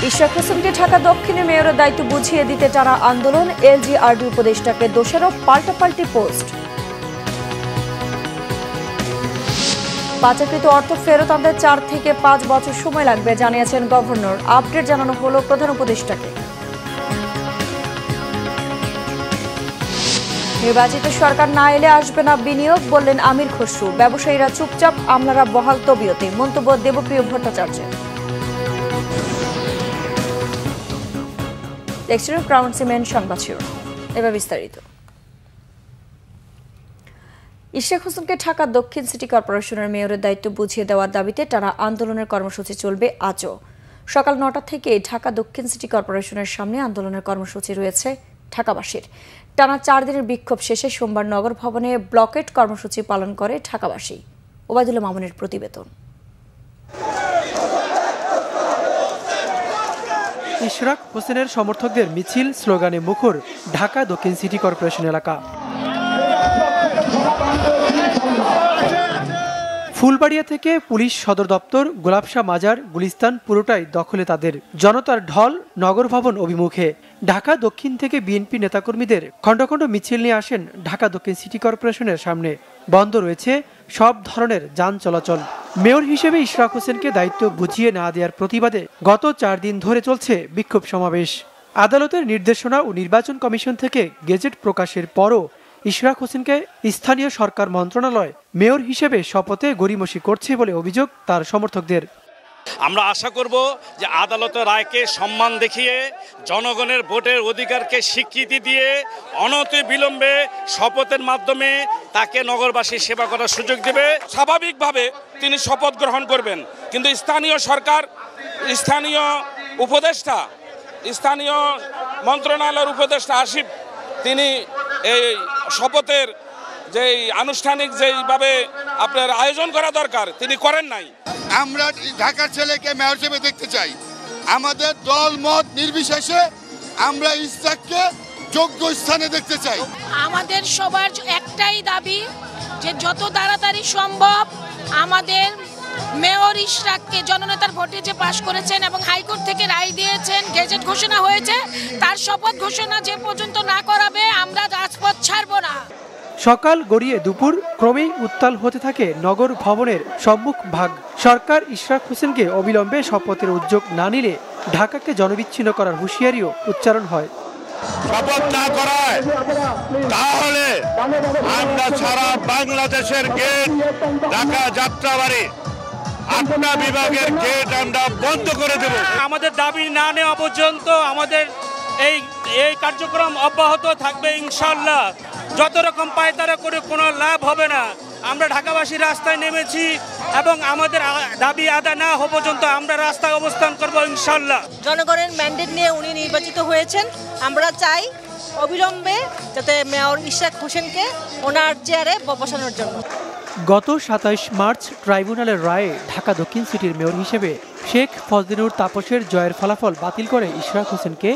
ইশরাক হোসেনকে ঢাকা দক্ষিণে মেয়রের দায়িত্ব বুঝিয়ে দিতে টানা আন্দোলন, এলজিআরডি উপদেষ্টাকে দোষারোপ, পাল্টাপাল্টি পোস্ট। পাচারকৃত অর্থ ফেরত আনতে 4 থেকে 5 বছর সময় লাগবে জানিয়েছেন গভর্নর। আপডেট জানানো হলো প্রধান উপদেষ্টাকে। নির্বাচিত সরকার না এলে আসবে না বিনিয়োগ, বললেন আমির খসরু। ব্যবসায়ীরা চুপচাপ, আমলারা বহাল তবিয়তে, মন্তব্য দেবপ্রিয় ভট্টাচার্যের। লেকচার ক্রাউন সিমেন্ট সংবাদ শিরোনাম, এবার বিস্তারিত। ইশরাক হোসেনকে ঢাকা দক্ষিণ সিটি কর্পোরেশনের মেয়রের দায়িত্ব বুঝিয়ে দেওয়ার দাবিতে টানা আন্দোলনের কর্মসূচি চলবে আজও। সকাল 9টা থেকে ঢাকা দক্ষিণ সিটি কর্পোরেশনের সামনে আন্দোলনের কর্মসূচি রয়েছে ঢাকাবাসীর। টানা 4 দিনের বিক্ষোভ শেষে সোমবার নগর ভবনে ব্লকেট কর্মসূচি পালন করে ঢাকাবাসী। ওবায়দুল্লাহ মামুনের প্রতিবেদন। ইশরাক হোসেনের সমর্থকদের মিছিল, স্লোগানে মুখর ঢাকা দক্ষিণ সিটি কর্পোরেশন এলাকা। ফুলবাড়িয়া থেকে পুলিশ সদর দপ্তর, গোলাপশাহ মাজার, গুলিস্তান পুরোটাই দখলে তাদের। জনতার ঢল নগর ভবন অভিমুখে। ঢাকা দক্ষিণ থেকে বিএনপি নেতাকর্মীদের খণ্ড খণ্ড মিছিল নিয়ে আসেন ঢাকা দক্ষিণ সিটি কর্পোরেশনের সামনে। বন্ধ রয়েছে সব ধরনের যান চলাচল। মেয়র হিসেবে ইশরাক হোসেনকে দায়িত্ব বুঝিয়ে না দেওয়ার প্রতিবাদে গত 4 দিন ধরে চলছে বিক্ষোভ সমাবেশ। আদালতের নির্দেশনা ও নির্বাচন কমিশন থেকে গেজেট প্রকাশের পরও ইশরাক হোসেনকে স্থানীয় সরকার মন্ত্রণালয় মেয়র হিসেবে শপথে গড়িমসি করছে বলে অভিযোগ তার সমর্থকদের। আমরা আশা করব যে আদালতের রায়কে সম্মান দেখিয়ে জনগণের ভোটের অধিকারকে স্বীকৃতি দিয়ে অনতিবিলম্বে শপথের মাধ্যমে তাকে নগরবাসীর সেবা করার সুযোগ দেবে। স্বাভাবিকভাবে তিনি শপথ গ্রহণ করবেন, কিন্তু স্থানীয় সরকার, স্থানীয় উপদেষ্টা, স্থানীয় মন্ত্রণালয়ের উপদেষ্টা আসিফ, তিনি এই শপথের যেই আনুষ্ঠানিক যেইভাবে আপনার আয়োজন করা দরকার তিনি করেন নাই। আমরা ঢাকার ছেলেকে মেয়র হিসেবে দেখতে চাই। আমাদের দল মত নির্বিশেষে আমরা ইশরাককে যোগ্য স্থানে দেখতে চাই। আমাদের সবার একটাই দাবি যে যত তাড়াতাড়ি সম্ভব আমাদের মেয়র ইশরাককে জননেতার ভোটে যে পাশ করেছেন এবং হাইকোর্ট থেকে রায় দিয়েছেন, গেজেট ঘোষণা হয়েছে, তার শপথ ঘোষণা যে পর্যন্ত না করাবে আমরা রাজপথ ছাড়ব না। সকাল গড়িয়ে দুপুর ক্রমেই উত্তাল হতে থাকে নগর ভবনের সম্মুখ ভাগ। সরকার ইশরাক হোসেনকে অবিলম্বে শপথের উদ্যোগ না নিলে ঢাকাকে জনবিচ্ছিন্ন করার হুঁশিয়ারিও উচ্চারণ হয়। শপথ না করায় তাহলে আমরা সারা বাংলাদেশের গেট, ঢাকা যাত্রাবাড়ি 8টা বিভাগের গেট আমরা বন্ধ করে দেব। আমাদের দাবি না নেওয়া পর্যন্ত আমাদের এই কার্যক্রম অব্যাহত থাকবে ইনশাআল্লাহ। যত রকম পায়তারা করে কোনো লাভ হবে না। আমরা ঢাকাবাসী রাস্তায় নেমেছি এবং আমাদের দাবি আদায় না হওয়া পর্যন্ত আমরা রাস্তায় অবস্থান করব ইনশাআল্লাহ। জনগণের ম্যান্ডেট নিয়ে উনি নির্বাচিত হয়েছেন। আমরা চাই অবিলম্বে যাতে মেয়র ইশরাক হোসেনকে ওনার চেয়ারে বসানোর জন্য। গত 27 মার্চ ট্রাইব্যুনালের রায়ে ঢাকা দক্ষিণ সিটির মেয়র হিসেবে শেখ ফজলিনুর তাপসের জয়ের ফলাফল বাতিল করে ইশরাক হোসেনকে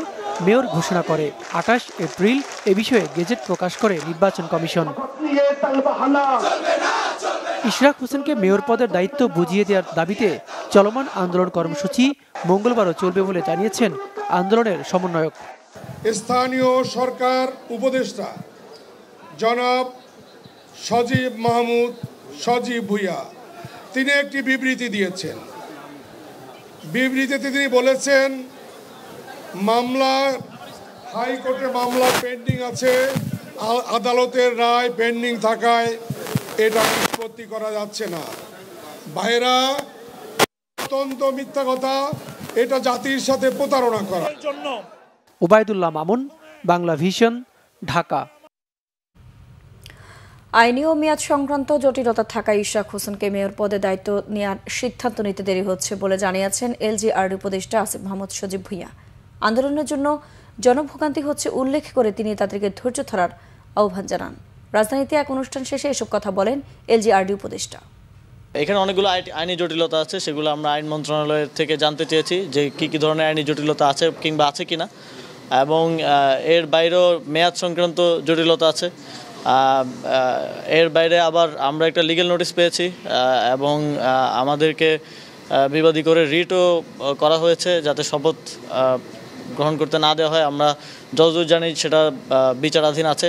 মেয়র ঘোষণা করে। 28 এপ্রিল এ বিষয়ে গেজেট প্রকাশ করে নির্বাচন কমিশন। ইশরাক হোসেনকে মেয়র পদের দায়িত্ব বুঝিয়ে দেওয়ার দাবিতে চলমান আন্দোলন কর্মসূচি মঙ্গলবারও চলবে বলে জানিয়েছেন আন্দোলনের সমন্বয়ক। স্থানীয় সরকার উপদেষ্টা জনাব সজীব মাহমুদ সজীব ভুইয়া তিনি একটি বিবৃতি দিয়েছেন। বিবৃতিতে তিনি বলেছেন, মামলা হাইকোর্টে মামলা পেন্ডিং আছে, আদালতের রায় পেন্ডিং থাকায় এটা নিষ্পত্তি করা যাচ্ছে না। ভাইরা, অত্যন্ত মিথ্যা কথা, এটা জাতির সাথে প্রতারণা করার জন্য। ওবায়দুল্লাহ মামুন, বাংলা ভিশন, ঢাকা। আইনি ও মেয়াদ সংক্রান্ত জটিলতা থাকায় ইশরাক হোসেনকে মেয়র পদে দায়িত্ব নেওয়ার সিদ্ধান্ত নিতে দেরি হচ্ছে বলে জানিয়েছেন এলজিআরডি উপদেষ্টা আসিফ মাহমুদ সজীব ভুইয়া। আন্দোলনের জন্য জনভোগান্তি হচ্ছে উল্লেখ করে তিনি তাদেরকে ধৈর্য ধরার আহ্বান জানান। রাজধানীতে এক অনুষ্ঠান শেষে এসব কথা বলেন এলজিআরডি উপদেষ্টা। এখানে অনেকগুলো আইনি জটিলতা আছে, সেগুলো আমরা আইন মন্ত্রণালয়ের থেকে জানতে চেয়েছি যে কি ধরনের আইনি জটিলতা আছে কিংবা আছে কিনা, এবং এর বাইরেও মেয়াদ সংক্রান্ত জটিলতা আছে। এর বাইরে আবার আমরা একটা লিগ্যাল নোটিশ পেয়েছি এবং আমাদেরকে বিবাদী করে রিটও করা হয়েছে যাতে শপথ গ্রহণ করতে না দেওয়া হয়। আমরা যতদূর জানি সেটা বিচারাধীন আছে।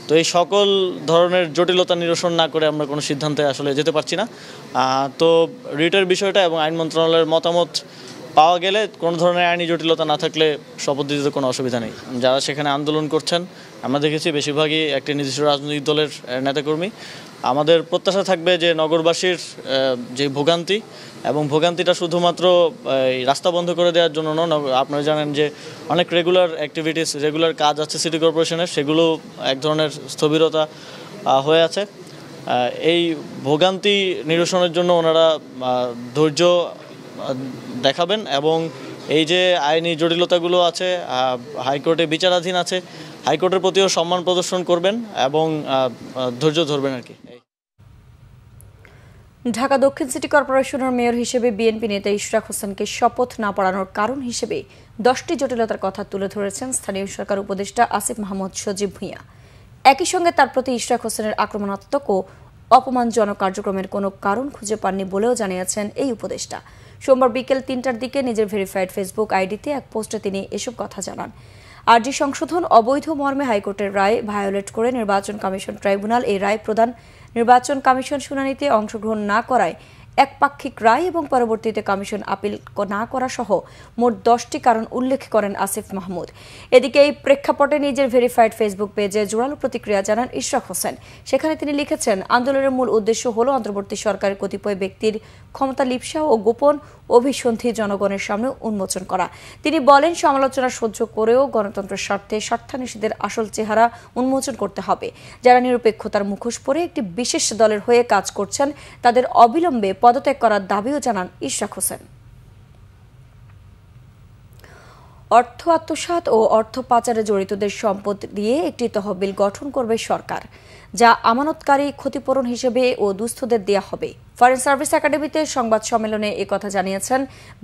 তো এই সকল ধরনের জটিলতা নিরসন না করে আমরা কোনো সিদ্ধান্তে আসলে যেতে পারছি না। তো রিটের বিষয়টা এবং আইন মন্ত্রণালয়ের মতামত পাওয়া গেলে কোনো ধরনের আইনি জটিলতা না থাকলে শপথ দিতে কোনো অসুবিধা নেই। যারা সেখানে আন্দোলন করছেন আমরা দেখেছি বেশিরভাগই একটি নির্দিষ্ট রাজনৈতিক দলের নেতাকর্মী। আমাদের প্রত্যাশা থাকবে যে নগরবাসীর যে ভোগান্তি এবং ভোগান্তিটা শুধুমাত্র রাস্তা বন্ধ করে দেওয়ার জন্য নয়। আপনারা জানেন যে অনেক রেগুলার অ্যাক্টিভিটিস, রেগুলার কাজ আছে সিটি কর্পোরেশনের, সেগুলো এক ধরনের স্থবিরতা হয়ে আছে। এই ভোগান্তি নিরসনের জন্য ওনারা ধৈর্য দেখাবেন এবং এই যে আইনি জটিলতাগুলো আছে, হাইকোর্টে বিচারাধীন আছে, হাইকোর্টের প্রতিও সম্মান প্রদর্শন করবেন এবং ধৈর্য ধরবেন আর কি। ঢাকা দক্ষিণ সিটি কর্পোরেশনের মেয়র হিসেবে বিএনপি নেতা ইশরাক হোসেনকে শপথ না পড়ানোর কারণ হিসেবে 10টি জটিলতার কথা তুলে ধরেছেন স্থানীয় সরকার উপদেষ্টা আসিফ মাহমুদ সজীব ভূঁইয়া। একই সঙ্গে তার প্রতি ইশরাক হোসেনের আক্রমণাত্মক ও অপমানজনক কার্যক্রমের কোনো কারণ খুঁজে পাননি বলেও জানিয়েছেন এই উপদেষ্টা। সোমবার বিকেল 3টার দিকে নিজের ভেরিফাইড ফেসবুক আইডিতে এক পোস্টে তিনি এসব কথা জানান। আরজি সংশোধন অবৈধ মর্মে হাইকোর্টের রায় ভায়োলেট করে নির্বাচন কমিশন ট্রাইব্যুনাল এই রায় প্রদান, নির্বাচন কমিশন শুনানিতে অংশগ্রহণ না করায় একপাক্ষিক রায় এবং পরবর্তীতে কমিশন আপিল না করা সহ মোট 10টি কারণ উল্লেখ করেন আসিফ মাহমুদ। এদিকে এই প্রেক্ষাপটে নিজের ভেরিফাইড ফেসবুক পেজে জোরালো প্রতিক্রিয়া জানান ইশরাক হোসেন। সেখানে তিনি লিখেছেন, আন্দোলনের মূল উদ্দেশ্য হল অন্তর্বর্তী সরকারের কতিপয় ব্যক্তির ক্ষমতা লিপ্সা ও গোপন অভিসন্ধি জনগণের সামনে উন্মোচন করা। তিনি বলেন, সমালোচনা সহ্য করেও গণতন্ত্রের স্বার্থে স্বার্থান্বেষীদের আসল চেহারা উন্মোচন করতে হবে। যারা নিরপেক্ষতার মুখোশ পরে একটি বিশেষ দলের হয়ে কাজ করছেন তাদের অবিলম্বে পদত্যাগ করার দাবিও জানান ইশরাক হোসেন। অর্থ আত্মসাৎ ও অর্থ পাচারে জড়িতদের সম্পদ দিয়ে একটি তহবিল গঠন করবে সরকার, যা আমানতকারী ক্ষতিপূরণ হিসেবে ও দুস্থদের দেয়া হবে। ফরেন সার্ভিস একাডেমিতে সংবাদ সম্মেলনে একথা জানিয়েছেন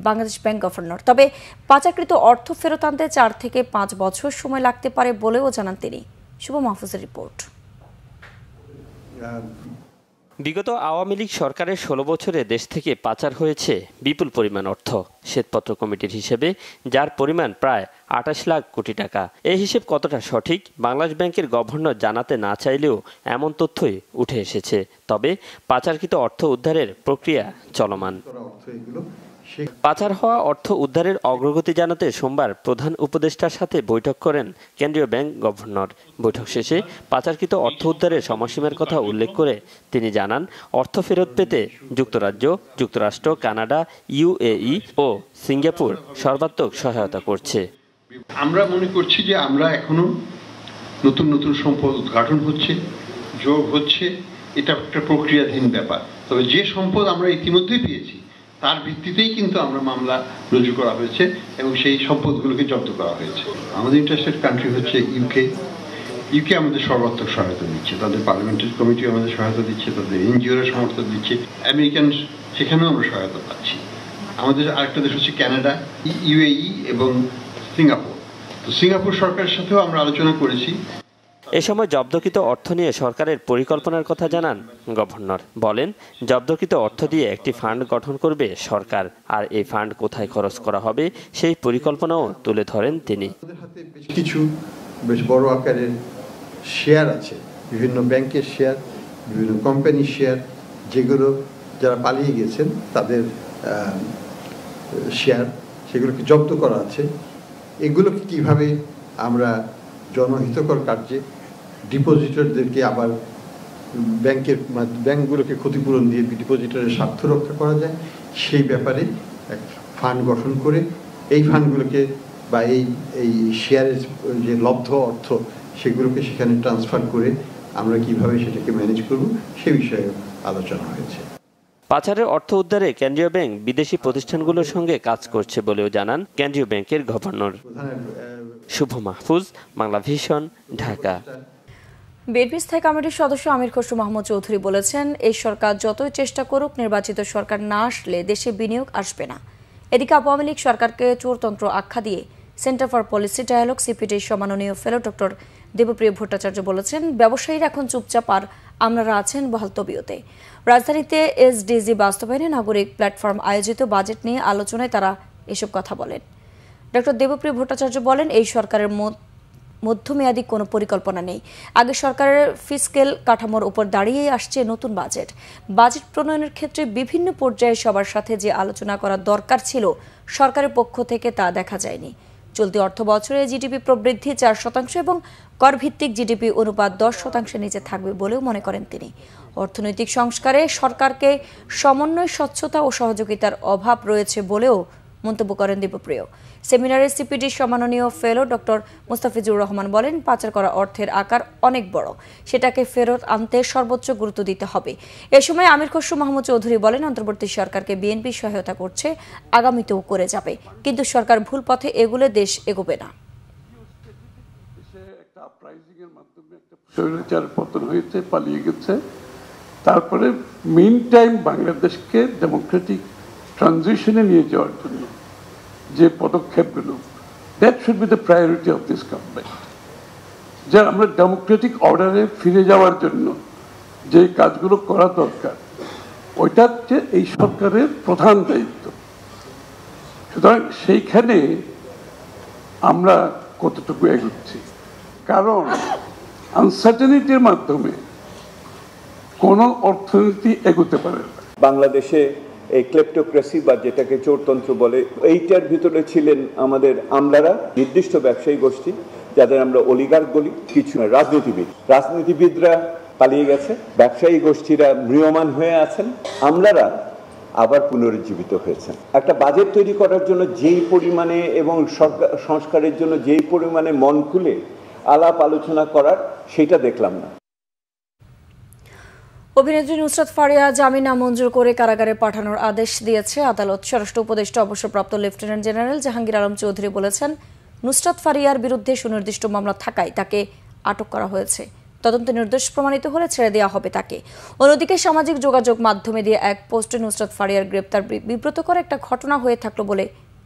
বাংলাদেশ ব্যাংক গভর্নর। তবে পাচারকৃত অর্থ ফেরত আনতে 4 থেকে 5 বছর সময় লাগতে পারে বলেও জানান তিনি। শুভ মাহফুজের রিপোর্ট। বিগত আওয়ামী লীগ সরকারের 16 বছরে দেশ থেকে পাচার হয়েছে বিপুল পরিমাণ অর্থ। শ্বেতপত্র কমিটির হিসেবে যার পরিমাণ প্রায় 28 লাখ কোটি টাকা। এই হিসেব কতটা সঠিক বাংলাদেশ ব্যাংকের গভর্নর জানাতে না চাইলেও এমন তথ্যই উঠে এসেছে। তবে পাচারকৃত অর্থ উদ্ধারের প্রক্রিয়া চলমান। পাচার হওয়া অর্থ উদ্ধারের অগ্রগতি জানাতে সোমবার প্রধান উপদেষ্টার সাথে বৈঠক করেন কেন্দ্রীয় ব্যাংক গভর্নর। বৈঠক শেষে পাচারকৃত অর্থ উদ্ধারের সময়সীমার কথা উল্লেখ করে তিনি জানান, অর্থ ফেরত পেতে যুক্তরাজ্য, যুক্তরাষ্ট্র, কানাডা, ইউএই ও সিঙ্গাপুর সর্বাত্মক সহায়তা করছে। আমরা মনে করছি যে আমরা এখনো নতুন নতুন সম্পদ উদ্ঘাটন হচ্ছে, যোগ হচ্ছে, এটা একটা প্রক্রিয়াধীন ব্যাপার। তবে যে সম্পদ আমরা ইতিমধ্যেই পেয়েছি তার ভিত্তিতেই কিন্তু আমরা মামলা রুজু করা হয়েছে এবং সেই সম্পদগুলোকে জব্দ করা হয়েছে। আমাদের ইন্টারেস্টেড কান্ট্রি হচ্ছে ইউকে আমাদের সর্বাত্মক সহায়তা দিচ্ছে, তাদের পার্লামেন্টারি কমিটি আমাদের সহায়তা দিচ্ছে, তাদের এনজিওরা সমর্থন দিচ্ছে, আমেরিকান সেখানেও আমরা সহায়তা পাচ্ছি। আমাদের আরেকটা দেশ হচ্ছে কানাডা, ইউএই এবং সিঙ্গাপুর। তো সিঙ্গাপুর সরকারের সাথেও আমরা আলোচনা করেছি। এ সময় জব্দকৃত অর্থ নিয়ে সরকারের পরিকল্পনার কথা জানান গভর্নর। বলেন, জব্দকৃত অর্থ দিয়ে একটি ফান্ড গঠন করবে সরকার, আর এই ফান্ড কোথায় খরচ করা হবে সেই পরিকল্পনাও তুলে ধরেন তিনি। কিছু বেশ বড় আকারের শেয়ার আছে, বিভিন্ন ব্যাংকের শেয়ার, বিভিন্ন কোম্পানির শেয়ার, যেগুলো যারা পালিয়ে গেছেন তাদের শেয়ার, সেগুলোকে জব্দ করা আছে। এগুলোকে কিভাবে আমরা জনহিতকর কার্যে ডিপোজিটরদেরকে আবার ব্যাংকগুলোকে ক্ষতিপূরণ দিয়ে ডিপোজিটরের স্বার্থ রক্ষা করা যায় সেই ব্যাপারে এক ফান্ড গঠন করে এই ফান্ডগুলোকে বা এই শেয়ারের যে লব্ধ অর্থ সেগুলোকে সেখানে ট্রান্সফার করে আমরা কিভাবে সেটাকে ম্যানেজ করব সে বিষয়ে আলোচনা হয়েছে। পাচারের অর্থ উদ্ধারে কেন্দ্রীয় ব্যাংক বিদেশি প্রতিষ্ঠানগুলোর সঙ্গে কাজ করছে বলেও জানান কেন্দ্রীয় ব্যাংকের গভর্নর। শুভ মাহফুজ, বাংলা ভিশন, ঢাকা। বিএনপি স্থায়ী কমিটির সদস্য আমির খসরু মাহমুদ চৌধুরী বলেছেন, এই সরকার যতই চেষ্টা করুক নির্বাচিত সরকার না আসলে দেশে বিনিয়োগ আসবে না। এদিকে আওয়ামী লীগ সরকারকে চোরতন্ত্র আখ্যা দিয়ে সেন্টার ফর পলিসি ডায়ালগ সিপিডির সম্মাননীয় ফেলো ডক্টর দেবপ্রিয় ভট্টাচার্য বলেছেন, ব্যবসায়ীরা এখন চুপচাপ আর আমলারা আছেন বহাল তবিয়তে। রাজধানীতে এসডিজি বাস্তবায়নে নাগরিক প্ল্যাটফর্ম আয়োজিত বাজেট নিয়ে আলোচনায় তারা এসব কথা বলেন। ডক্টর দেবপ্রিয় ভট্টাচার্য বলেন, এই সরকারের মধ্যমেয়াদী কোনো পরিকল্পনা নেই। আগে সরকারের ফিসক্যাল কাঠামোর উপর দাঁড়িয়েই আসছে নতুন বাজেট। বাজেট প্রণয়নের ক্ষেত্রে বিভিন্ন পর্যায়ে সবার সাথে যে আলোচনা করা দরকার ছিল, সরকারের পক্ষ থেকে তা দেখা যায়নি। চলতি অর্থ বছরে জিডিপি প্রবৃদ্ধি 4% এবং করভিত্তিক জিডিপি অনুপাত 10% নিচে থাকবে বলেও মনে করেন তিনি। অর্থনৈতিক সংস্কারে সরকারকে সমন্বয়, স্বচ্ছতা ও সহযোগিতার অভাব রয়েছে বলেও মন্তব্য করেন দেবপ্রিয়। সেমিনারে সিপিডি সম্মাননীয় ফেলো ডক্টর মুস্তাফিজুর রহমান বলেন, পাচার করা অর্থের আকার অনেক বড়, সেটাকে ফেরত আনতে সর্বোচ্চ গুরুত্ব দিতে হবে। এ সময় আমির খসরু মাহমুদ চৌধুরী বলেন, অন্তর্বর্তী সরকারকে বিএনপি সহায়তা করছে, আগামীতেও করে যাবে, কিন্তু সরকার ভুল পথে এগুলে দেশ এগোবে না। স্বৈরাচার পতন হয়েছে, পালিয়ে গেছে, তারপরে মিন টাইম বাংলাদেশকে ডেমোক্রেটিক ট্রানজিশনে নিয়ে যাওয়ার জন্য যে পদক্ষেপগুলো, that should be the priority of this government. যে আমরা ডেমোক্রেটিক অর্ডারে ফিরে যাওয়ার জন্য যে কাজগুলো করা দরকার, ওইটা হচ্ছে এই সরকারের প্রধান দায়িত্ব। সুতরাং সেইখানে আমরা কতটুকু এগোচ্ছি, কারণ আনসার্টেনিটির মাধ্যমে কোনো অর্থনীতি এগোতে পারে না। বাংলাদেশে এই ক্লেপ্টোক্রেসি বা যেটাকে চোরতন্ত্র বলে, এইটার ভিতরে ছিলেন আমাদের আমলারা, নির্দিষ্ট ব্যবসায়ী গোষ্ঠী যাদের আমরা অলিগার্ক বলি, কিছু রাজনীতিবিদরা পালিয়ে গেছে, ব্যবসায়ী গোষ্ঠীরা ম্রিয়মান হয়ে আছেন, আমলারা আবার পুনরুজ্জীবিত হয়েছেন। একটা বাজেট তৈরি করার জন্য যেই পরিমাণে এবং সরকার সংস্কারের জন্য যেই পরিমাণে মন খুলে আলাপ আলোচনা করার, সেটা দেখলাম না। অভিনেত্রী নুসরাত ফারিয়া জামিন নামঞ্জুর করে কারাগারে পাঠানোর আদেশ দিয়েছে আদালত। স্বরাষ্ট্র উপদেষ্টা অবসরপ্রাপ্ত লেফটেন্যান্ট জেনারেল জাহাঙ্গীর আলম চৌধুরী বলেছেন, নুসরাত ফারিয়ার বিরুদ্ধে সুনির্দিষ্ট মামলা থাকায় তাকে আটক করা হয়েছে। তদন্তে নির্দোষ প্রমাণিত হলে ছেড়ে দেওয়া হবে তাকে। অন্যদিকে সামাজিক যোগাযোগ মাধ্যমে দিয়ে এক পোস্টে নুসরাত ফারিয়ার গ্রেপ্তার বিব্রতকর একটা ঘটনা হয়ে থাকলো বলে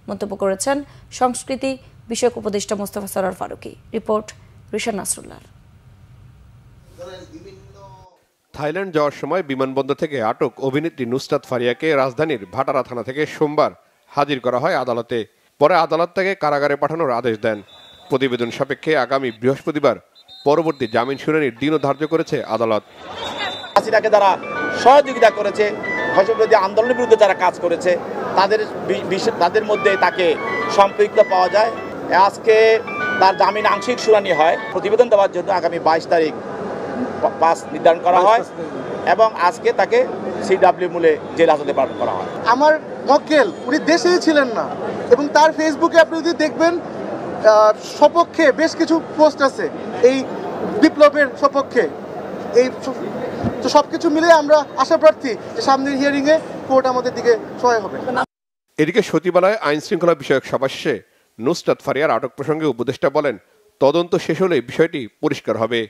মন্তব্য করেছেন সংস্কৃতি বিষয়ক উপদেষ্টা মোস্তফা সরোয়ার ফারুকী। রিপোর্ট রিশান নাসরুল্লাহ। থাইল্যান্ড যাওয়ার সময় বিমানবন্দর থেকে আটক অভিনেত্রী নুসরাত ফারিয়াকে রাজধানীর ভাটারা থানা থেকে সোমবার হাজির করা হয় আদালতে। পরে আদালত তাকে কারাগারে পাঠানোর আদেশ দেন। প্রতিবেদন সাপেক্ষে আগামী বৃহস্পতিবার পরবর্তী জামিন শুনানির দিনও ধার্য করেছে আদালত। হাসিনাকে যারা সহযোগিতা করেছে, ফ্যাসিবাদী আন্দোলনের বিরুদ্ধে যারা কাজ করেছে, তাদের মধ্যে তাকে সম্পৃক্ত পাওয়া যায়। আজকে তার জামিন আংশিক শুনানি হয়। প্রতিবেদন দেওয়ার জন্য আগামী 22 তারিখ পাস নির্ধারণ করা হয় এবং আজকে তাকে সিডব্লিউ মূলে জেল হাজতে প্রেরণ করা হয়। আমার মক্কেল উনি দেশেই ছিলেন না এবং তার ফেসবুকে আপনি যদি দেখবেন সপক্ষে বেশ কিছু পোস্ট আছে এই বিপ্লবের সপক্ষে। এই তো সবকিছু মিলে আমরা আশা প্রার্থী যে সামনের হিয়ারিংয়ে কোর্ট আমাদের দিকে সহায় হবে। এদিকে সচিবালয়ে আইন শৃঙ্খলা বিষয়ক সভা শেষে নুসরাত ফারিয়ার আটক প্রসঙ্গে উপদেষ্টা বলেন, তদন্ত শেষ হলে বিষয়টি পরিষ্কার হবে।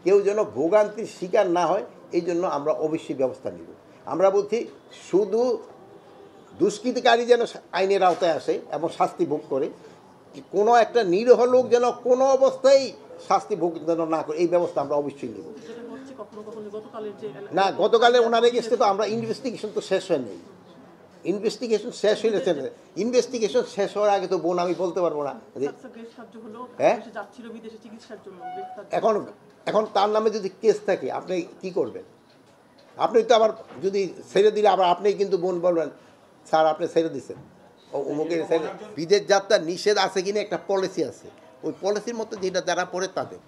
কেউ যেন ভোগান্তির শিকার না হয়, এই জন্য আমরা অবশ্যই ব্যবস্থা নিব। আমরা বলছি শুধু দুষ্কৃতিকারী যেন আইনের আওতায় আসে এবং শাস্তি ভোগ করে, কোনো একটা নিরীহ লোক যেন কোনো অবস্থায় শাস্তি ভোগ যেন না করে, এই ব্যবস্থা আমরা অবশ্যই নেব। না, গতকালে ওনার এগেস্টে তো আমরা ইনভেস্টিগেশন তো শেষ হয় নেই। ইনভেস্টিগেশন শেষ হয়েছে, ইনভেস্টিগেশন শেষ হওয়ার আগে তো বোন আমি বলতে পারবো না। হ্যাঁ, এখন তার নামে যদি কেস থাকে আপনি কি করবেন? আপনি তো আবার যদি ছেড়ে দিলে আবার আপনি কিন্তু বোন বলবেন, স্যার আপনি ছেড়ে দিচ্ছেন, অমুকের ছেড়ে। বিদেশ যাত্রা নিষেধ আছে কিনা একটা পলিসি আছে, ওই পলিসির মতো যেটা যারা পড়ে তাদের।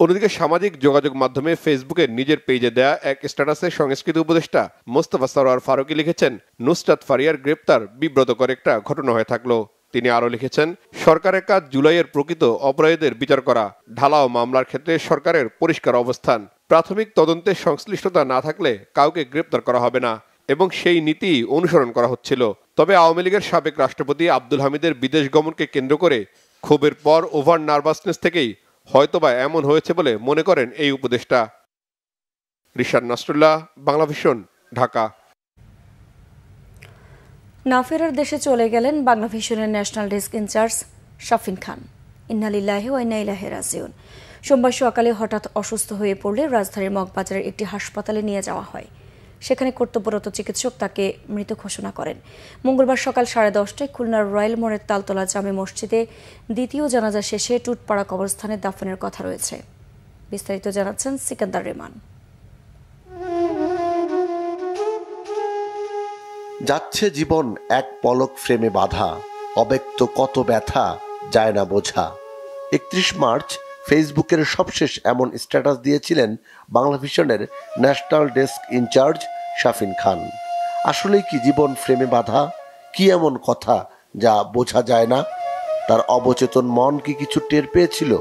অন্যদিকে সামাজিক যোগাযোগ মাধ্যমে ফেসবুকে নিজের পেজে দেয়া এক স্ট্যাটাসে সংস্কৃতি উপদেষ্টা মোস্তফা সরোয়ার ফারুকী লিখেছেন, নুসরাত ফারিয়ার গ্রেপ্তার বিব্রতকর একটা ঘটনা হয়ে থাকলো। তিনি আরও লিখেছেন, সরকারের কাজ জুলাইয়ের প্রকৃত অপরাধীদের বিচার করা। ঢালাও মামলার ক্ষেত্রে সরকারের পরিষ্কার অবস্থান, প্রাথমিক তদন্তে সংশ্লিষ্টতা না থাকলে কাউকে গ্রেপ্তার করা হবে না এবং সেই নীতি অনুসরণ করা হচ্ছিল। তবে আওয়ামী লীগের সাবেক রাষ্ট্রপতি আব্দুল হামিদের বিদেশ গমনকে কেন্দ্র করে ক্ষোভের পর ওভার নার্ভাসনেস থেকেই হয়তোবা এমন হয়েছে বলে মনে করেন এই উপদেষ্টা। রিশান নাসরুল্লাহ, বাংলাভিশন, ঢাকা। না ফেরার দেশে চলে গেলেন বাংলাভিশনের ন্যাশনাল ডেস্ক ইনচার্জ শাফিন খান। ইন্না লিল্লাহি ওয়া ইন্না ইলাইহি রাজিউন। সোমবার সকালে হঠাৎ অসুস্থ হয়ে পড়লে রাজধানীর মগবাজারের একটি হাসপাতালে নিয়ে যাওয়া হয়। সেখানে কর্তব্যরত চিকিৎসক তাকে মৃত ঘোষণা করেন। মঙ্গলবার সকাল 10:30টায় খুলনার রয়্যাল মোড়ের তালতলা জামে মসজিদে দ্বিতীয় জানাজা শেষে টুটপাড়া কবরস্থানে দাফনের কথা রয়েছে। বিস্তারিত জানাচ্ছেন সিকান্দার রেমান। যাচ্ছে জীবন এক পলক ফ্রেমে বাঁধা, অব্যক্ত কত ব্যথা যায় না বোঝা। 31 মার্চ ফেসবুকের সবশেষ এমন স্ট্যাটাস দিয়েছিলেন বাংলাভিশনের ন্যাশনাল ডেস্ক ইনচার্জ শাফিন খান। আসলেই কি জীবন ফ্রেমে বাঁধা? কি এমন কথা যা বোঝা যায় না? তার অবচেতন মন কি কিছু টের পেয়েছিল?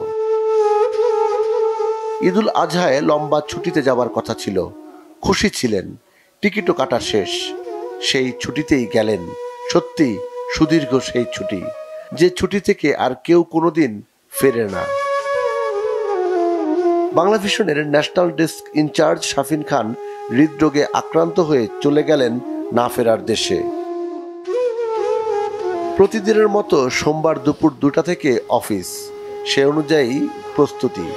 ঈদুল আজহায় লম্বা ছুটিতে যাবার কথা ছিল, খুশি ছিলেন, টিকিটও কাটা শেষ। সেই ছুটিতেই গেলেন, সত্যি সুদীর্ঘ সেই ছুটি, যে ছুটি থেকে আর কেউ কোনোদিন ফেরে না। বাংলাভিশনের ন্যাশনাল ডেস্ক ইনচার্জ শাফিন খান হৃদরোগে আক্রান্ত হয়ে চলে গেলেন না ফেরার দেশে। প্রতিদিনের মতো সোমবার দুপুর 2টা থেকে অফিস, সে অনুযায়ী প্রস্তুতি।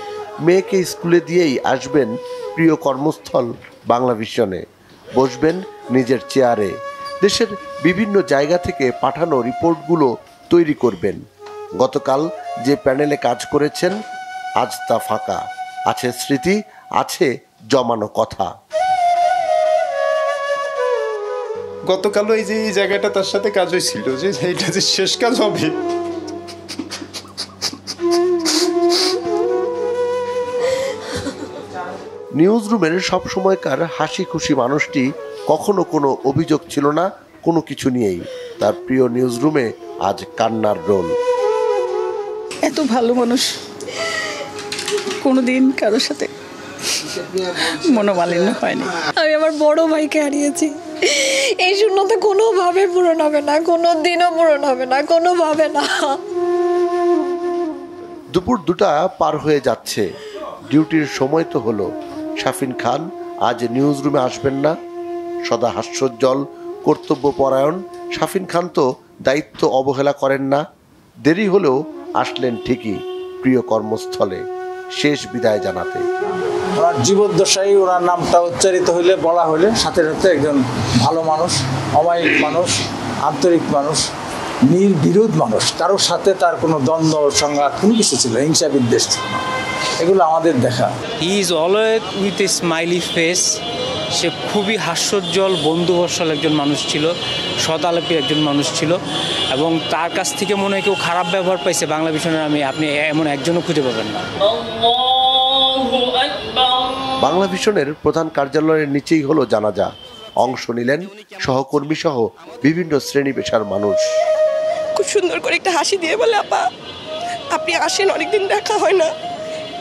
মেয়েকে স্কুলে দিয়েই আসবেন প্রিয় কর্মস্থল বাংলাভিশনে, বসবেন নিজের চেয়ারে, দেশের বিভিন্ন জায়গা থেকে পাঠানো রিপোর্টগুলো তৈরি করবেন। গতকাল যে প্যানেলে কাজ করেছেন আজ তা ফাঁকা, আছে স্মৃতি, আছে জমানো কথা। গতকালও এই যে এই জায়গাটা তার সাথে কাজ হয়েছিল, যে এইটা যে শেষ কাজ হবে। নিউজ রুমের সব সময়কার হাসি খুশি মানুষটি কখনো কোনো অভিযোগ ছিল না কোনো কিছু নিয়েই। তার প্রিয় নিউজ রুমে আজ কান্নার রোল। এত ভালো মানুষ কোনোদিন কারোর সাথে মনোমালিন্য হয়নি। আমি আমার বড় ভাইকে হারিয়েছি। এই শূন্যতা কোনোভাবে পূরণ হবে না, কোনো দিনও পূরণ হবে না, কোনোভাবে না। দুপুর 2টা পার হয়ে যাচ্ছে, ডিউটির সময় তো হলো। শাফিন খান আজ নিউজ রুমে আসবেন না। সদা হাস্যোজ্জ্বল, কর্তব্যপরায়ণ শাফিন খান তো দায়িত্ব অবহেলা করেন না। দেরি হলেও আসলেন ঠিকই প্রিয় কর্মস্থলে শেষ বিদায় জানাতে। ওনার জীবদ্দশায় ওনার নামটা উচ্চারিত হইলে, বলা হইলে সাথে সাথে একজন ভালো মানুষ, অমায়িক মানুষ, আন্তরিক মানুষ, নির্বিরোধ মানুষ, কারোর সাথে তার কোনো দ্বন্দ্ব সংঘাত কোনো কিছু ছিল, হিংসা বিদ্বেষ ছিল না। এগুলো আমাদের দেখা। He is always with a smiley face. সে খুবই হাস্যোজ্জ্বল, বন্ধুবৎসল একজন মানুষ ছিল, সদালাপী একজন মানুষ ছিল, এবং তার কাছ থেকে মনে হয় কেউ খারাপ ব্যবহার পাইছে বাংলাভিশনের আপনি এমন একজনও খুঁজে পাবেন না। বাংলাভিশনের প্রধান কার্যালয়ের নিচেই হলো জানাজা। অংশ নিলেন সহকর্মী সহ বিভিন্ন শ্রেণী পেশার মানুষ। খুব সুন্দর করে একটা হাসি দিয়ে বলে, আপা আপনি আসেন, অনেকদিন দেখা হয় না,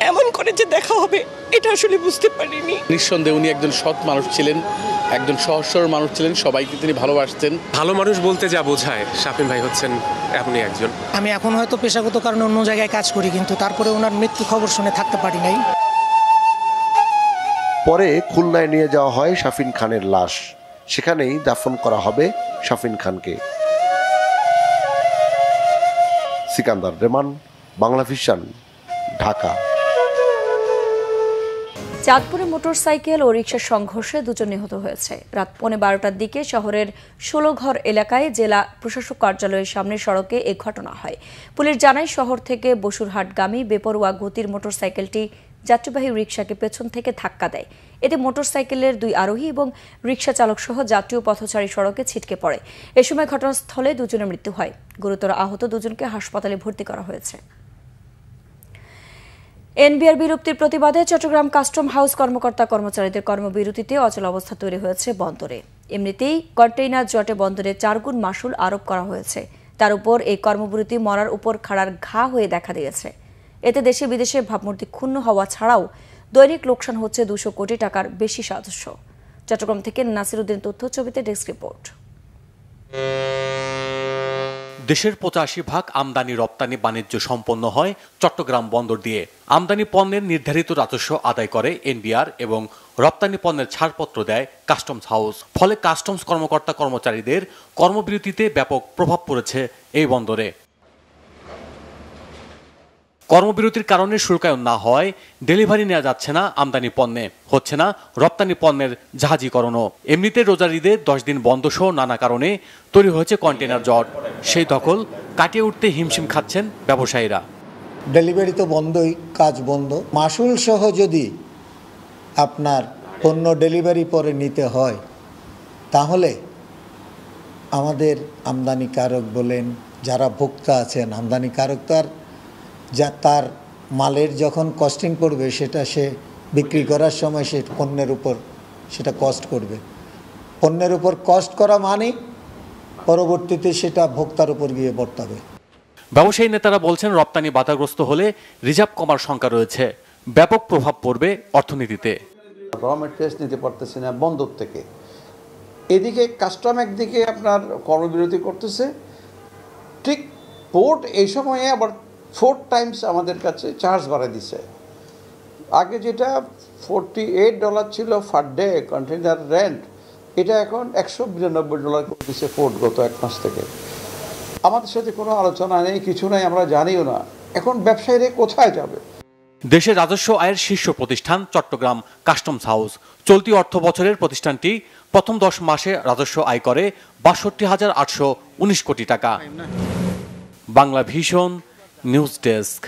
এমন করে যে দেখা হবে এটা আসলে বুঝতে পারিনি। নিঃসন্দেহে উনি একজন সৎ মানুষ ছিলেন, একজন সহজ সরল মানুষ ছিলেন, সবাইকে তিনি ভালোবাসতেন। ভালো মানুষ বলতে যা বোঝায় শাফিন ভাই হচ্ছেন এমনই একজন। আমি এখন হয়তো পেশাগত কারণে অন্য জায়গায় কাজ করি, কিন্তু তারপরে ওনার মৃত্যু খবর শুনে থাকতে পারি নাই। পরে খুলনায় নিয়ে যাওয়া হয় শাফিন খানের লাশ, সেখানেই দাফন করা হবে শাফিন খানকে। সিকান্দার রেমান, বাংলাভিশন, ঢাকা। চাঁদপুরে মোটরসাইকেল ও রিকশার সংঘর্ষে 2 জন নিহত হয়েছে। রাত 12:15টার দিকে শহরের 16 ঘর এলাকায় জেলা প্রশাসক কার্যালয়ের সামনে সড়কে এ ঘটনা হয়। পুলিশ জানায়, শহর থেকে বসুরহাটগামী বেপরোয়া গতির মোটরসাইকেলটি যাত্রীবাহী রিকশাকে পেছন থেকে ধাক্কা দেয়। এতে মোটরসাইকেলের 2 আরোহী এবং রিকশা চালক সহ যাত্রী ও পথচারী সড়কে ছিটকে পড়ে। এ সময় ঘটনাস্থলে 2 জনের মৃত্যু হয়। গুরুতর আহত 2 জনকে হাসপাতালে ভর্তি করা হয়েছে। এনবিআর বিলুপ্তির প্রতিবাদে চট্টগ্রাম কাস্টম হাউস কর্মকর্তা কর্মচারীদের কর্মবিরতিতে অচল অবস্থা তৈরি হয়েছে বন্দরে। এমনিতেই কন্টেইনার জটে বন্দরে 4 গুণ মাশুল আরোপ করা হয়েছে। তার উপর এই কর্মবিরতি মরার উপর খাড়ার ঘা হয়ে দেখা দিয়েছে। এতে দেশে বিদেশে ভাবমূর্তি ক্ষুণ্ণ হওয়া ছাড়াও দৈনিক লোকসান হচ্ছে 200 কোটি টাকার বেশি রাজস্ব। চট্টগ্রাম থেকে নাসির উদ্দিন তথ্য, ছবিতে ডেস্ক রিপোর্ট। দেশের 85% আমদানি রপ্তানি বাণিজ্য সম্পন্ন হয় চট্টগ্রাম বন্দর দিয়ে। আমদানি পণ্যের নির্ধারিত রাজস্ব আদায় করে এনবিআর এবং রপ্তানি পণ্যের ছাড়পত্র দেয় কাস্টমস হাউস। ফলে কাস্টমস কর্মকর্তা কর্মচারীদের কর্মবিরতিতে ব্যাপক প্রভাব পড়েছে এই বন্দরে। কর্মবিরতির কারণে শুল্কায়ন না হয় ডেলিভারি নেওয়া যাচ্ছে না আমদানি পণ্যে, হচ্ছে না রপ্তানি পণ্যের জাহাজীকরণও। এমনিতে রোজার ঈদে 10 দিন বন্ধ সহ নানা কারণে তৈরি হয়েছে কন্টেনার জট। সেই দখল কাটিয়ে উঠতে হিমশিম খাচ্ছেন ব্যবসায়ীরা। ডেলিভারি তো বন্ধই, কাজ বন্ধ। মাসুল সহ যদি আপনার পণ্য ডেলিভারি পরে নিতে হয় তাহলে আমাদের আমদানিকারক বলেন, যারা ভোক্তা আছেন, আমদানিকারক তার মালের যখন কস্টিং পড়বে সেটা সে বিক্রি করার সময় সে পণ্যের উপর সেটা কস্ট করবে। পণ্যের উপর কস্ট করা মানে পরবর্তীতে সেটা ভোক্তার উপর গিয়ে বর্তাবে। ব্যবসায়ী নেতারা বলছেন রপ্তানি বাধাগ্রস্ত হলে রিজার্ভ কমার শঙ্কা রয়েছে, ব্যাপক প্রভাব পড়বে অর্থনীতিতে। র মেটেরিয়ালস নিতে পারতেছে না বন্দর থেকে, এদিকে কাস্টম একদিকে আপনার কর্মবিরতি করতেছে, ঠিক পোর্ট এই সময়ে আবার 4 টাইমস আমাদের কাছে চার্জ বাড়ায় দিছে। আগে যেটা $48 ছিল পার ডে কন্টেইনার রেন্ট, এটা এখন $192 করে দিচ্ছে পোর্ট গত 1 মাস থেকে। আমাদের সাথে কোনো আলোচনা নেই, কিছু নাই, আমরা জানিও না এখন ব্যবসায়ীরা কোথায় যাবে। দেশের রাজস্ব আয়ের শীর্ষ প্রতিষ্ঠান চট্টগ্রাম কাস্টমস হাউস। চলতি অর্থ বছরের প্রতিষ্ঠানটি প্রথম 10 মাসে রাজস্ব আয় করে 62,819 কোটি টাকা। Bangla vision news desk.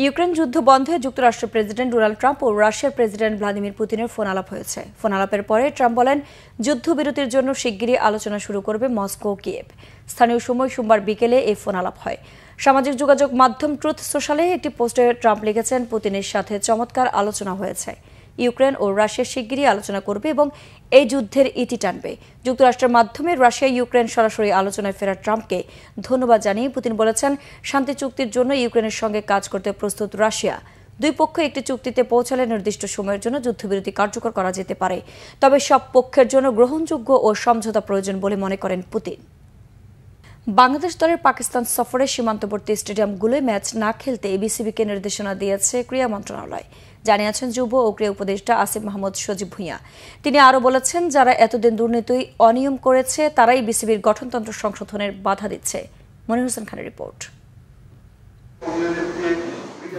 Ukraine যুদ্ধ বন্ধে যুক্তরাষ্ট্রের প্রেসিডেন্ট ডোনাল্ড ট্রাম্প ও রাশিয়ার প্রেসিডেন্ট ভ্লাদিমির পুতিনের ফোন আলাপ হয়েছে। ফোন আলাপের পরে ট্রাম্প বলেন, যুদ্ধবিরতির জন্য শিগগিরই আলোচনা শুরু করবে মস্কো ও কিয়েভ। স্থানীয় সময় সোমবার বিকেলে এই ফোন আলাপ হয়। সামাজিক যোগাযোগ মাধ্যম ট্রুথ সোশ্যালে একটি পোস্টে ট্রাম্প লিখেছেন, পুতিনের সাথে চমৎকার আলোচনা হয়েছে। ইউক্রেন ও রাশিয়া শিগগিরই আলোচনা করবে এবং এই যুদ্ধের ইতি টানবে। যুক্তরাষ্ট্রের মাধ্যমে রাশিয়া ইউক্রেন সরাসরি আলোচনায় ফেরা ট্রাম্পকে ধন্যবাদ জানিয়ে পুতিন বলেছেন, শান্তি চুক্তির জন্য ইউক্রেনের সঙ্গে কাজ করতে প্রস্তুত রাশিয়া। দুই পক্ষ একটি চুক্তিতে পৌঁছালে নির্দিষ্ট সময়ের জন্য যুদ্ধবিরতি কার্যকর করা যেতে পারে, তবে সব পক্ষের জন্য গ্রহণযোগ্য ও সমঝোতা প্রয়োজন বলে মনে করেন পুতিন। বাংলাদেশ দলের পাকিস্তান সফরে সীমান্তবর্তী স্টেডিয়ামগুলোয় ম্যাচ না খেলতে বিসিবিকে নির্দেশনা দিয়েছে ক্রীড়া মন্ত্রণালয়, জানিয়েছেন যুব ও ক্রীড়া উপদেষ্টা আসিফ মাহমুদ সজীব ভুঁইয়া। তিনি আরও বলেছেন, যারা এতদিন দুর্নীতি অনিয়ম করেছে তারাই বিসিবির গঠনতন্ত্র সংশোধনের বাধা দিচ্ছে। মনির হোসেন খানের রিপোর্ট।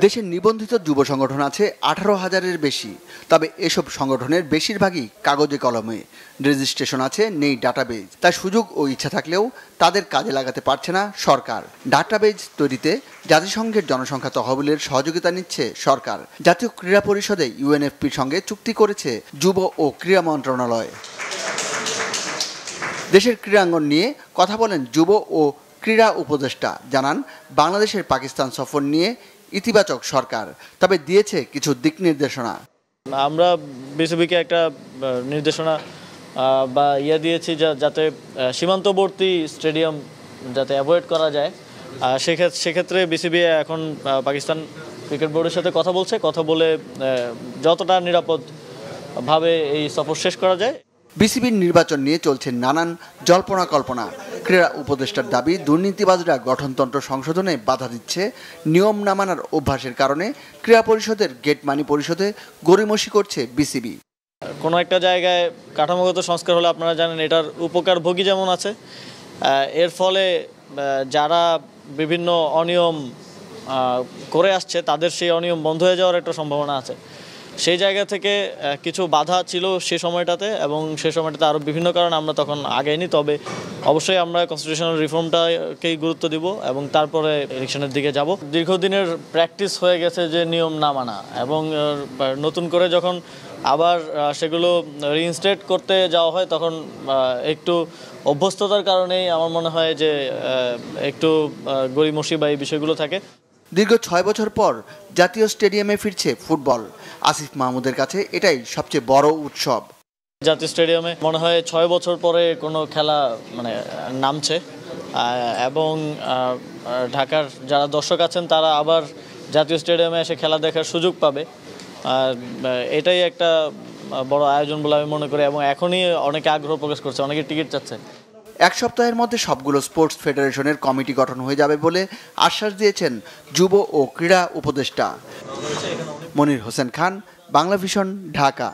দেশের নিবন্ধিত যুব সংগঠন আছে 18,000-এর বেশি, তবে এসব সংগঠনের বেশিরভাগই কাগজে কলমে। রেজিস্ট্রেশন আছে, নেই ডাটাবেজ। তাই সুযোগ ও ইচ্ছা থাকলেও তাদের কাজে লাগাতে পারছে না সরকার। ডাটাবেজ তৈরিতে জাতিসংঘের জনসংখ্যা তহবিলের সহযোগিতা নিচ্ছে সরকার। জাতীয় ক্রীড়া পরিষদে ইউএনএফপির সঙ্গে চুক্তি করেছে যুব ও ক্রীড়া মন্ত্রণালয়। দেশের ক্রীড়াঙ্গন নিয়ে কথা বলেন যুব ও ক্রীড়া উপদেষ্টা, জানান বাংলাদেশের পাকিস্তান সফর নিয়ে ইতিবাচক সরকার, তবে দিয়েছে কিছু দিক নির্দেশনা। আমরা বিসিবিকে একটা নির্দেশনা বা দিয়েছি যাতে সীমান্তবর্তী স্টেডিয়াম যাতে অ্যাভয়েড করা যায়। সেক্ষেত্রে বিসিবি এখন পাকিস্তান ক্রিকেট বোর্ডের সাথে কথা বলে যতটা নিরাপদভাবে এই সফর শেষ করা যায়। বিসিবির নির্বাচন নিয়ে চলছে নানান জল্পনা কল্পনা। ক্রীড়া উপদেষ্টার দাবি, দুর্নীতিবাজরা গঠনতন্ত্র সংশোধনে বাধা দিচ্ছে। নিয়ম না মানার অভ্যাসের কারণে ক্রীড়া পরিষদের গেট মানি পরিশোধে গড়িমসি করছে বিসিবি। কোনো একটা জায়গায় কাঠামোগত সংস্কার হলে আপনারা জানেন এটার উপকারভোগী যেমন আছে, এর ফলে যারা বিভিন্ন অনিয়ম করে আসছে তাদের সেই অনিয়ম বন্ধ হয়ে যাওয়ার একটা সম্ভাবনা আছে। সেই জায়গা থেকে কিছু বাধা ছিল সে সময়টাতে, এবং সে সময়টাতে আরও বিভিন্ন কারণে আমরা তখন আগেইনি। তবে অবশ্যই আমরা কনস্টিটিউশনাল রিফর্মটাকেই গুরুত্ব দিব এবং তারপরে ইলেকশনের দিকে যাব। দীর্ঘদিনের প্র্যাকটিস হয়ে গেছে যে নিয়ম না মানা, এবং নতুন করে যখন আবার সেগুলো রিইনস্টেট করতে যাওয়া হয় তখন একটু অভ্যস্ততার কারণেই আমার মনে হয় যে একটু গড়িমসি বা এই বিষয়গুলো থাকে। দীর্ঘ 6 বছর পর জাতীয় স্টেডিয়ামে ফিরছে ফুটবল। আসিফ মাহমুদের কাছে এটাই সবচেয়ে বড় উৎসব। জাতীয় স্টেডিয়ামে মনে হয় 6 বছর পরে কোনো খেলা নামছে, এবং ঢাকার যারা দর্শক আছেন তারা আবার জাতীয় স্টেডিয়ামে এসে খেলা দেখার সুযোগ পাবে। এটাই একটা বড় আয়োজন বলে আমি মনে করি, এবং এখনই অনেকে আগ্রহ প্রকাশ করছে, অনেকে টিকিট চাচ্ছে। 1 সপ্তাহের মধ্যে সবগুলো স্পোর্টস ফেডারেশনের কমিটি গঠন হয়ে যাবে বলে আশ্বাস দিয়েছেন যুব ও ক্রীড়া উপদেষ্টা। মনির হোসেন খান, বাংলা ভিশন, ঢাকা।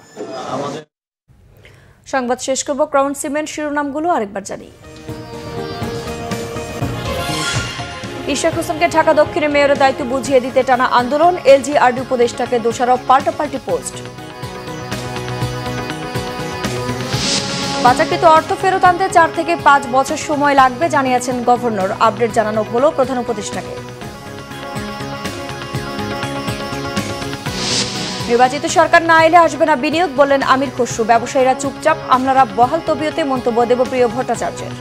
সংবাদ শেষ করব ক্রাউন সিমেন্ট শিরোনামগুলো আরেকবার জানি। ইশরাক হোসেনকে ঢাকা দক্ষিণে মেয়রের দায়িত্ব বুঝিয়ে দিতে টানা আন্দোলন, এলজিআরডি উপদেষ্টাকে দোষারোপ, পাল্টাপাল্টি পোস্ট। বাঁচাকৃত অর্থ ফেরত আনতে 4 থেকে 5 বছর সময় লাগবে জানিয়েছেন গভর্নর। আপডেট জানানো হলো প্রধান উপদেষ্টাকে। নির্বাচিত সরকার না এলে আসবে না বিনিয়োগ, বললেন আমির খসরু। ব্যবসায়ীরা চুপচাপ, আমলারা বহাল তবিয়তে, মন্তব্য দেবপ্রিয় ভট্টাচার্যের।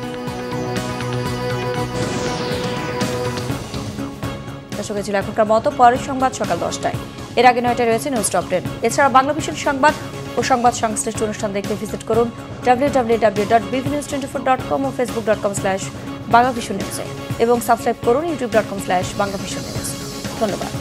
দর্শক, ছিল এখনকার মতো। পরের সংবাদ সকাল 10টায়। এর আগে 9টায় রয়েছে নিউজ টপ 10। এছাড়া বাংলা ভিশন সংবাদ ও সংবাদ সংশ্লিষ্ট অনুষ্ঠান দেখতে ভিজিট করুন www.bvnews24.com ও facebook.com/banglavishnnews এবং সাবস্ক্রাইব করুন youtube.com/banglavishnnews। ধন্যবাদ।